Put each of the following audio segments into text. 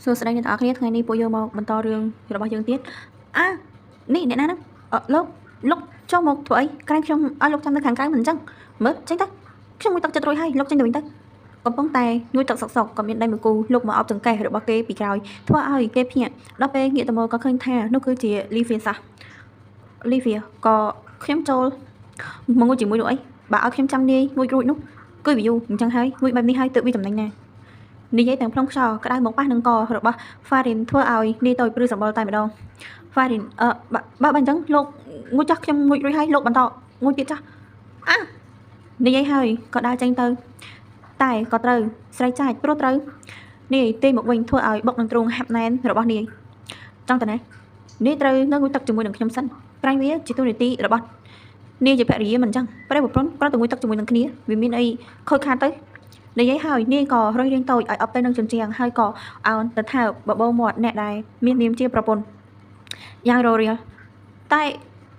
សួស្តីអ្នកទាំងអស់គ្នាថ្ងៃនេះពួកយើងមកបន្តរឿងរបស់យើងទៀតនេះអ្នកណាហ្នឹងលោកចូលមកធ្វើអីក្រែងខ្ញុំឲ្យលោកចាំនៅខាងក្រៅមិនអញ្ចឹងមើលចេញទៅខ្ញុំងុយទឹកចិត្តរួចហើយលោកចេញទៅវិញទៅកំពុងតែងុយទឹកសុកក៏មានដៃមួយគូលោកមកអោបចង្កេះរបស់គេពីក្រោយធ្វើឲ្យគេភ្ញាក់ដល់ពេលងាកទៅមើលក៏ឃើញថានោះគឺជា Livia សោះ Livia ក៏ខ្ញុំចូលមកងុយជាមួយលោកអីបើឲ្យខ្ញុំចាំនាយងុយរួចនោះគឺវាយូរអញ្ចឹងហើយងុយបែបនេះហើយទើបវាចំណេញណានិយាយទាំងផ្លុំខ្យល់ក្តៅមកប៉ះនឹងករបស់ Farin ធ្វើឲ្យនាយទៅព្រឺសម្បល់តែម្ដង Farin បើអញ្ចឹងលោកងុយចាស់ខ្ញុំងុយរួចហើយលោកបន្តងុយទៀតចាស់និយាយហើយក៏ដើរចេញទៅតែក៏ត្រូវស្រែកចាច់ព្រោះត្រូវនាយទេមកវិញធ្វើឲ្យបុកនឹងទ្រូងហាប់ណែនរបស់នាយចង់តើណានាយត្រូវនៅងុយទឹកជាមួយនឹងខ្ញុំសិនក្រែងវាជាទូនីតិរបស់នាយជាភរិយាមិនអញ្ចឹងប្រែប្រពន្ធគ្រាន់តែងុយទឹកជាមួយនឹងគ្នាវាមានអីខូចខាតទៅនិយាយហើយនាយក៏រុយរៀងតូចឲ្យអប់ទៅនឹងជញ្ជាំងហើយក៏អោនទៅថើបបោមាត់អ្នកដែលមាននាមជាប្រពន្ធយ៉ាងររៀលតែ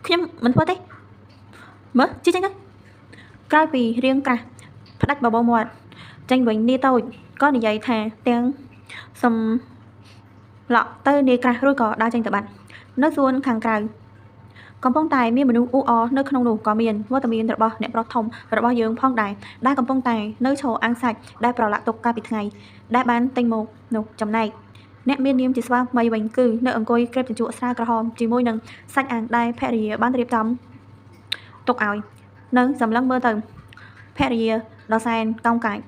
ខ្ញុំមិនធ្វើទេមើលជីចេញទៅក្រោយពីរៀងក្រាស់ផ្ដាច់បបោមាត់ចេញវិញនាយតូចក៏និយាយថាទាំងសំឡក់ទៅនាយក្រាស់រួចក៏ដើរចេញទៅបាត់នៅសួនខាងក្រៅកំពុងតែមានមនុស្សអ៊ូអរនៅក្នុងនោះក៏មានវត្តមានរបស់អ្នកប្រុសធំរបស់យើងផងដែរដែលកំពុងតែនៅឈរអាំងសាច់ដែលប្រឡាក់ទុកកាលពីថ្ងៃដែលបានទិញមកនោះចំណែកអ្នកមាននាមជាស្វាមីវិញគឺនៅអង្គុយក្រេបជញ្ជក់ស្រាក្រហមជាមួយនឹងសាច់អាំងដែលភរិយាបានរៀបចំទុកឲ្យនៅសម្លឹងមើលទៅភរិយាដ៏សែនកោងកាច់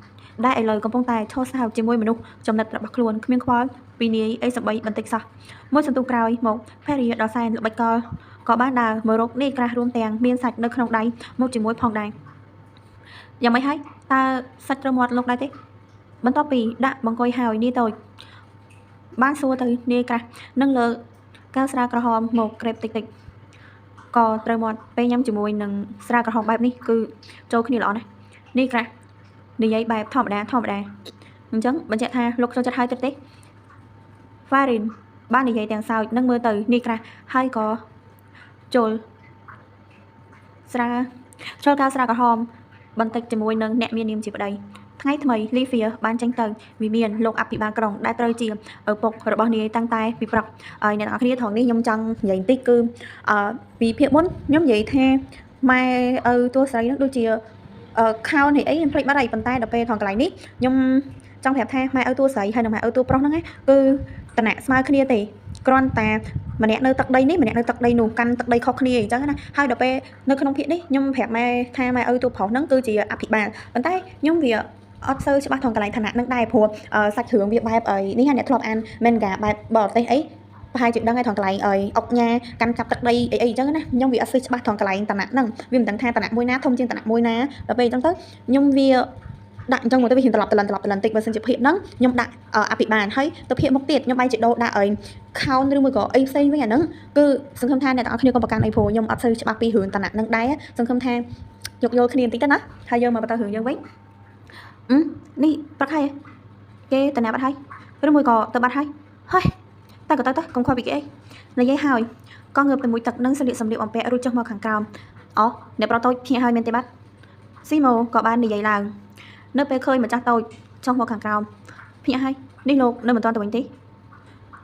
ដែលឥឡូវកំពុងតែឈរសើចជាមួយមនុស្សចំណិតរបស់ខ្លួនគ្មានខ្វល់ពីនាយអីសបីបន្តិចសោះមួយសន្ទុះក្រោយមកភរិយាដ៏សែនល្បិចកលក៏បានដើរមករកនាយក្រាស់រួមទាំងមានសាច់នៅក្នុងដៃមកជាមួយផងដែរយ៉ាងម៉េចហើយតើសាច់ត្រូវមាត់លោកដែរទេបន្ទាប់ពីដាក់បង្កុយហើយនាយតូចបានសួរទៅនាយក្រាស់នឹងលើកៅស្រាក្រហមមកក្រេបតិចតិចក៏ត្រូវមាត់ពេលញ៉ាំជាមួយនឹងស្រាក្រហមបែបនេះគឺចូលគ្នាល្អណាស់នាយក្រាស់និយាយបែបធម្មតាអញ្ចឹងបញ្ជាក់ថាលោកចូលចិត្តហើយទេ Farin បាននិយាយទាំងសើចនឹងមើលទៅនាយក្រាស់ហើយក៏ចូលកៅស្រាក្រហមបន្តិចជាមួយនឹងអ្នកមាននាមជាប្តីថ្ងៃថ្មី Livia បានចេញទៅវិមានលោកអភិបាលក្រុងដែលត្រូវជាឪពុករបស់នាយតាំងតែពីព្រឹកហើយអ្នកនរគ្នាថងនេះខ្ញុំចង់និយាយបន្តិចគឺពីភាគមុនខ្ញុំនិយាយថាម៉ែឪតួស្រីនឹងដូចជាខោនេះអីខ្ញុំភ្លេចបាត់ហើយប៉ុន្តែដល់ពេលថងកន្លែងនេះខ្ញុំចង់ប្រាប់ថាម៉ែឪតួស្រីហើយនិងម៉ែឪតួប្រុសហ្នឹងគឺតំណាក់ស្មើគ្នាទេគ្រាន់តែម្នាក់នៅទឹកដីនេះម្នាក់នៅទឹកដីនោះកាន់ទឹកដីខុសគ្នាអញ្ចឹងណាហើយដល់ពេលនៅក្នុងភាគនេះខ្ញុំប្រាប់ម៉ែថាម៉ែឪតួប្រុសហ្នឹងគឺជាអភិបាលប៉ុន្តែខ្ញុំវាអត់សូវច្បាស់ថងកន្លែងឋានៈនឹងដែរព្រោះសាច់រឿងវាបែបអីនេះអ្នកធ្លាប់អានមែនកាបែបបរទេសអីប្រហែលជាដឹងហើយថងកន្លែងអីអុកញ៉ាកាន់ចាប់ទឹកដីអីអញ្ចឹងណាខ្ញុំវាអត់សូវច្បាស់ថងកន្លែងឋានៈហ្នឹងវាមិនដឹងថាឋានៈមួយណាធំជាងឋានៈមួយណាដល់ពេលអញ្ចឹងទៅខ្ញុំវាដាក់អញ្ចឹងមកទៅវាហ៊ានត្រឡប់បន្តិចបើសិនជាភាគហ្នឹងខ្ញុំដាក់អភិបាលហើយទៅភាគមុខទៀតខ្ញុំបែរជាដោដាក់អីខោនឬមួយក៏អីផ្សេងវិញអាហ្នឹងគឺសង្ឃឹមថាអ្នកទាំងអស់គ្នាក៏ប្រកាន់អីព្រោះខ្ញុំអត់សូវច្បាស់ពីរឿងឋានៈហ្នឹងដែរសង្ឃឹមថាយកយល់គ្នាបន្តិចទៅណាហើយយើងមកបន្តរឿងយើងវិញនេះប្រខែគេតណាបាត់ហើយឬមួយក៏ទៅបាត់ហើយតែក៏ទៅកុំខកពីគេអីនិយាយហើយក៏ងើបទៅមួយទឹកនឹងសម្លៀកបំពាក់រួចចុះមកខាងក្រោមអ្នកប្រុសតូចភ្ញាក់ហើយមែនទេបាត់ស៊ីម៉ូក៏បាននិយាយឡើងនៅពេលឃើញម្ចាស់តូចចុះមកខាងក្រោមភ្ញាក់ហើយនេះលោកនៅមិនទាន់ទៅវិញទេ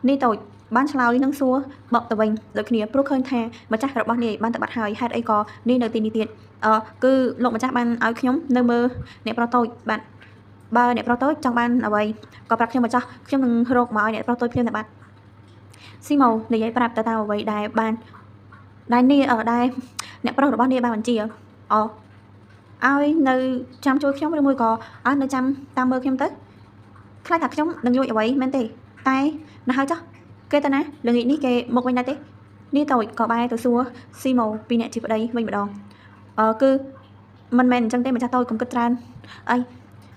នេះតូចបានឆ្លើយនឹងសួរបកទៅវិញដូចគ្នាព្រោះឃើញថាម្ចាស់របស់នាយបានទៅបាត់ហើយហេតុអីក៏នាយនៅទីនេះទៀតគឺលោកម្ចាស់បានឲ្យខ្ញុំនៅមើលអ្នកប្រុសតូចបាទបើអ្នកប្រុសតូចចង់បានអ្វីក៏ប្រាប់ខ្ញុំម្ចាស់ខ្ញុំនឹងរកមកឲ្យអ្នកប្រុសតូចភ្លាមតែបាត់ស៊ីម៉ូនិយាយប្រាប់ទៅតាមអ្វីដែលបានដែលនាយដែលអ្នកប្រុសរបស់នាយបានបញ្ជាឲ្យនៅចាំជួយខ្ញុំឬមួយក៏ឲ្យនៅចាំតាមមើលខ្ញុំទៅខ្លាចថាខ្ញុំនឹងយល់អ្វីមែនទេតែណាស់ហើយចុះគេទៅណាល្ងាចនេះគេមកវិញដែរទេនេះតូចក៏បែរទៅសួរស៊ីម៉ូពីអ្នកជាប្តីវិញម្ដងគឺមិនមែនអញ្ចឹងទេម្ចាស់តូចកុំគិតច្រើនអី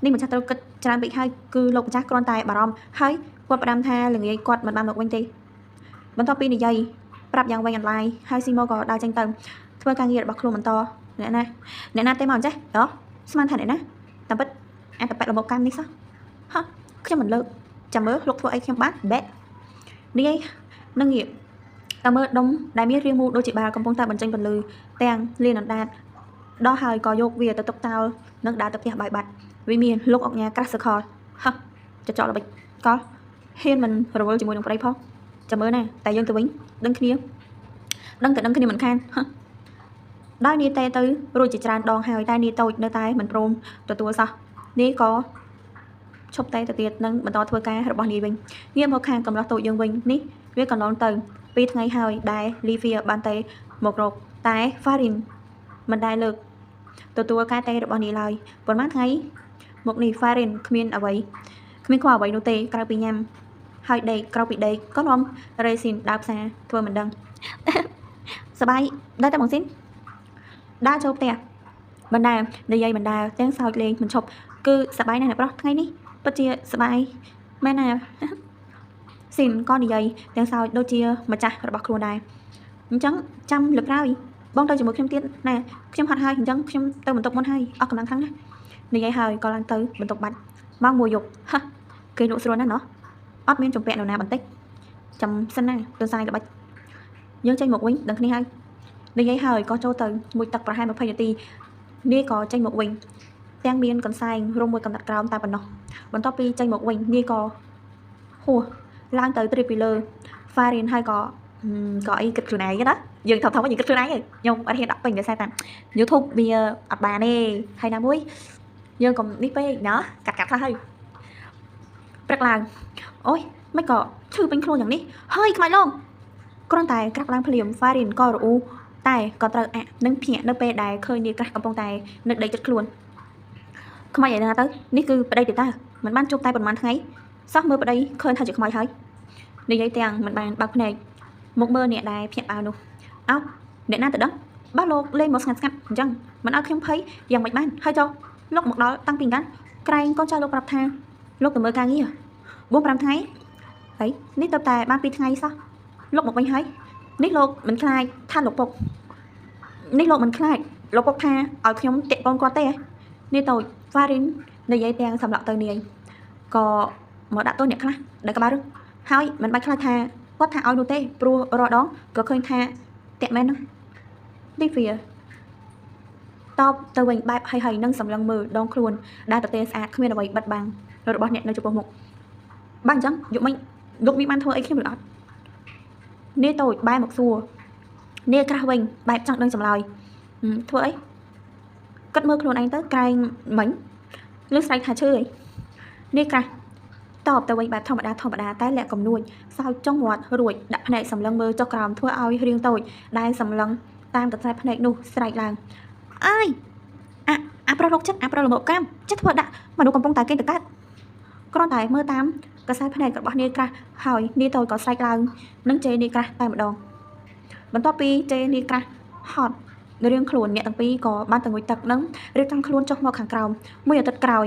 នេះម្ចាស់ត្រូវគិតច្រើនពេកហើយគឺលោកម្ចាស់គ្រាន់តែបារម្ភហើយគាត់ផ្ដាំថាល្ងាចគាត់មិនបានមកវិញទេបន្ទាប់ពីនិយាយប្រាប់យ៉ាងវិញអន្លាយហើយស៊ីម៉ូក៏ដើរចេញទៅធ្វើការងាររបស់ខ្លួនបន្តអ្នកណាទេមកអញ្ចេះស្មានថាអ្នកណាតាមពិតអាតប៉ែតរបបកម្មនេះសោះខ្ញុំមិនលើកចាំមើលលោកធ្វើអីខ្ញុំបានបែកនេះនឹងងាកតើមើលដុំដែលមានរាងមូលដូចជាបាល់កំពុងតែបញ្ចេញពន្លឺទាំងលានអណ្ដាតដល់ហើយក៏យកវាទៅទុកតោលនិងដើរទៅផ្ទះបាយបាត់វាមានលោកអុកញ៉ាក្រាស់សខលចចកល្បិចកលហ hiên mình rồi với chỉ mùi đồng đây phong chả mới nè tại dân từ bính đăng kia mình khan đó ni tê tư rồi chỉ tràn đòn hai tay ni tôi nơi tay mình prom tua sao ní có chụp tay từ tiệt nâng mình to thua ca rồi bỏ đi bình nghiêm một khang cầm lo tội dương bình ní viết còn lon từ pi ngày hai đài livia bàn tay một rộp tay farin mình đài lực tua ca tay rồi bỏ đi lời vẫn mát ngay một nì farin khmiên ở vậy khmiên khoa vậy nô tê cao bị nhầm hai đây cao bị đây có không racing đạp xa thua mình đăngสบายได้แต่บางสิ้นได้จบแต่บรรดาในใยบรรดาแจ้งสาวเลงมันจบคือสบายนะเพราะไงนี่ปัจจัยสบายแม่น่ะสินก้อนใหญ่แจ้งสาวโดยเชียมาจ้ะระบบครัวได้จังจำหลักได้บ้องเตยจมูกเข้มเตี้ยน่ะเข้มหัดให้จังเข้มเตยมันตกบนให้ออกกำลังทั้งนะในใยหายก็ลังเตยมันตกบัดมางมวยหยกฮะเกยหนุ่มสวยนั่นเนาะออดเมียนจงแปะหนูนาบันเต็กจำสั้นน่ะตัวทรายระบายยังใจmột wing ดังนี้ให้ในยัยหายก็โจตึงมวยตักประหารมาพยาตีนี่ก็ใจmột wing แตงเมียนกันทรายรวมมวยกำลังกราวตาปนเนาะบนต่อปีใจmột wing นี่ก็หัวล่างเตยตรีปีเลอร์ฟารินให้ก็ไอ้กระตุ้นไหนกันนะยังทำว่าอย่างกระตุ้นไหนเลยยงอันนี้ดับเป็นเดี๋ยวใส่ตามยูทูบเบียร์อัดบาเน่ให้น้ำมุ้ยยังcònนิดไปเนาะกัดให้ประกลางโอ้ยไม่ก็ชื่อเป็นครูอย่างนี้เฮ้ยทำไมลงกรอนตายกลับล้างผลิตฟารินก็รู้ตายก็ตระนึ่งเพียนึ่งเปได้เคยนี่กระกำปองตายนึกได้จัดครวนขมายใหญ่นะเต้นี่คือไปได้ติดตาเหมือนบ้านจุกตายบนมันทั้งไงซักมือไปได้เคยทำจุดขมายใช่ในยัยเตียงเหมือนบ้านบางคนmột mơ nè đài phiền bao nụ áo để na từ đó bao lô lên một ngàn chăng mình ao không thấy dòng mạch ban hay cho lúc một đó tăng tiền cắn cày con trai lúcรับtha lúc từ mơ ca nghĩ à bốn trăm tháng ấy nít tập tài ban pi tháng sao lúc một bánh hay nít lô mình khai than lục bột nít lô mình khai lục bột tha ở trong tiệm con qua tê nít tôi varinในยัยเตียงสำหรับตัวนี้ก็หมอดับตัวเนี่ยค่ะได้กับบ้ารึให้มันไปคลาทาวัดทาเอาดูเต้ปลัวรอดองก็เคยทาเตะแม่นึงดิเฟียตอบตัวเองแบบให้นั่งสำลังมือดองครวนได้แต่เตะสะอาดขึ้นมาไว้บัดบังเราบอกเนี่ยในจุดประมุกบ้านจังยุไม่ยุมีมันเธอไอ้เข้มหรือเนี่ยตัวใบหมกซัวเนี่ยกระเวงแบบจังดังสำลอยเธอไอ้กัดมือครวนanh tới cay mảnhเลือกใส่ถ่ายชื่อเนี่ยกระตอบแต่วันแบบธรรมดาแต่แหละกำนวนสาวจ้องวัดรวยดับแผนสำลังมือเจ้ากรามทั่วเอาเรียงตัวได้สำลังตามตัดใจแผนนูใส่ลางไอ้ประลกชัดประลกกล้ามชัดเถิดดะมาดูกำปองตายเก่งตะกัดก็ตายเมื่อตามกระใส่แผนกับบ้านเนี่ยกระหอยนี่ตัวก็ใส่ลางนั่งเจนี่กระตายมาดองบรรทปีเจนี่กระหอดเรื่องขลุ่นเนี่ยตั้งปีก็บ้านตั้งวิตักนั่งเรื่องตั้งขลุ่นจกมาขังกราวมื่อตัดกราว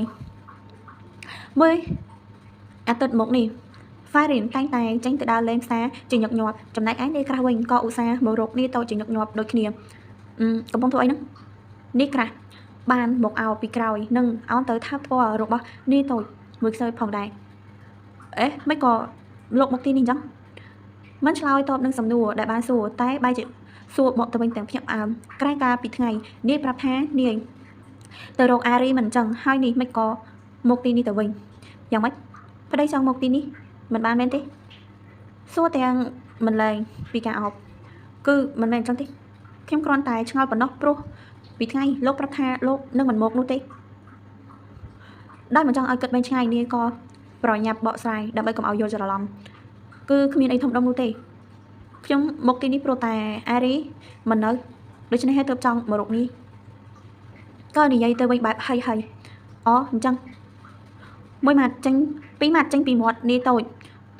มื่อตัดหมกนี่ฟารินตั้งแต่จังแต่ดาวเล่นซาจึงหยกหยอบจำนายไอ้นี่กระวิงก็อุตสาห์โมรกนี่โตจึงหยกหยอบโดยเนียกำปองตัวไอ้นั่งนี่กระบานหมกเอาปีกราวนึ่งเอาเตยทับตัวรกบ่นี่โตมือเซยผ่องได้เอ๊ะไม่ก็โลกหมกตีนี่จังมันชลอยตบนึ่งสำนัวได้บานสัวใต้ใบจิสัวบอกตัวเป็นแต่เพียงใกล้กาปิดไงนี่ปรับแท้นี่เตยโรกอารีมันจังให้นี่ไม่ก็หมกตีนี่แต่วิงอย่างไม่พอได้จังหมกตีนี่มันบานเป็นที่สัวแต่งมันเลยปีกาออกคือมันเป็นจังที่เข้มกรอนตายช่างเอาปนนกปลุกปิดไงโลกปรับแท้โลกนึ่งมันหมกนู่นที่ได้มันจังเอาเกิดเป็นไงนี่ก็ปล่อยหยับเบาะทรายดับไปกับเอาโยจะลองคือมีไอ้ทำดองนู่นที่ខ្ញុំមកទីនេះព្រោះតែអារីមិននៅដូច្នេះហើយទើបចង់មករកនេះក៏និយាយទៅវិញបែបហើយអូអញ្ចឹងមួយម៉ាត់ចេញពីរម៉ាត់ចេញពីមាត់នាយតូច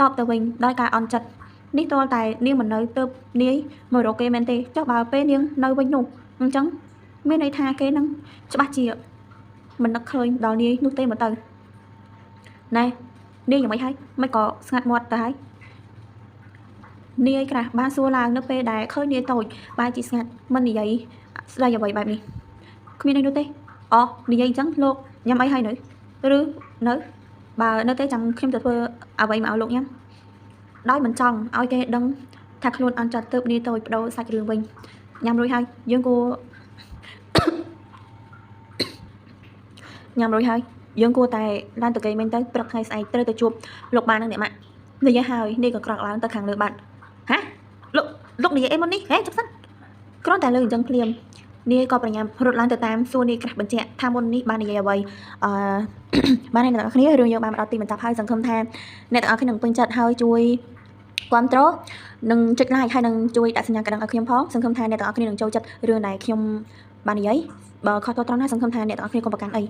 តបទៅវិញដោយការអន់ចិត្តនេះតលតែនាងមិននៅទើបនាយមករកគេមែនទេចុះបើពេលនាងនៅវិញនោះអញ្ចឹងមានន័យថាគេនឹងច្បាស់ជាមិននឹកឃើញដល់នាយនោះទេមកទៅណែនាយយ៉ាងម៉េចហើយមិនក៏ស្ងាត់មាត់ទៅហើយនាយក្រាស់បានសួរឡើងនៅពេលដែលឃើញនាយតូចបែរជាស្ងាត់មិននិយាយស្ដីអ្វីបែបនេះគ្មានអីនោះទេអូនិយាយអញ្ចឹងលោកញ៉ាំអីហើយនៅឬនៅបើនៅទេចាំខ្ញុំទៅធ្វើអ្វីមកឲ្យលោកញ៉ាំដោយមិនចង់ឲ្យគេដឹងថាខ្លួនអន់ចិត្តទៅនាយតូចបដូរសាច់រឿងវិញញ៉ាំរួចហើយយើងគួរញ៉ាំរួចហើយយើងគួរតែឡើងទៅគេមែនទៅព្រឹកថ្ងៃស្អែកត្រូវទៅជួបលោកបាននឹងអ្នកម៉ាក់ និយាយហើយនេះក៏ក្រោកឡើងទៅខាងលើបាត់ហាលោកនិយាយអីមុននេះហេចាប់សិនគ្រាន់តែលើអញ្ចឹងភ្លាមនាយក៏ប្រញាប់រត់ឡើងទៅតាមសួរនាយក្រាស់បញ្ជាក់ថាមុននេះបាននិយាយអ្វីបានអ្នកទាំងអស់គ្នារឿងយើងបានមកដល់ទីបញ្ចប់ហើយសង្ឃឹមថាអ្នកទាំងអស់គ្នានឹងពេញចិត្តហើយជួយគាំទ្រនិងចុច like ហើយនឹងជួយដាក់សញ្ញាកណ្ដឹងឲ្យខ្ញុំផងសង្ឃឹមថាអ្នកទាំងអស់គ្នានឹងចូលចិត្តរឿងដែលខ្ញុំបាននិយាយបើខុសត្រូវត្រង់ណាសង្ឃឹមថាអ្នកទាំងអស់គ្នាកុំប្រកាន់អី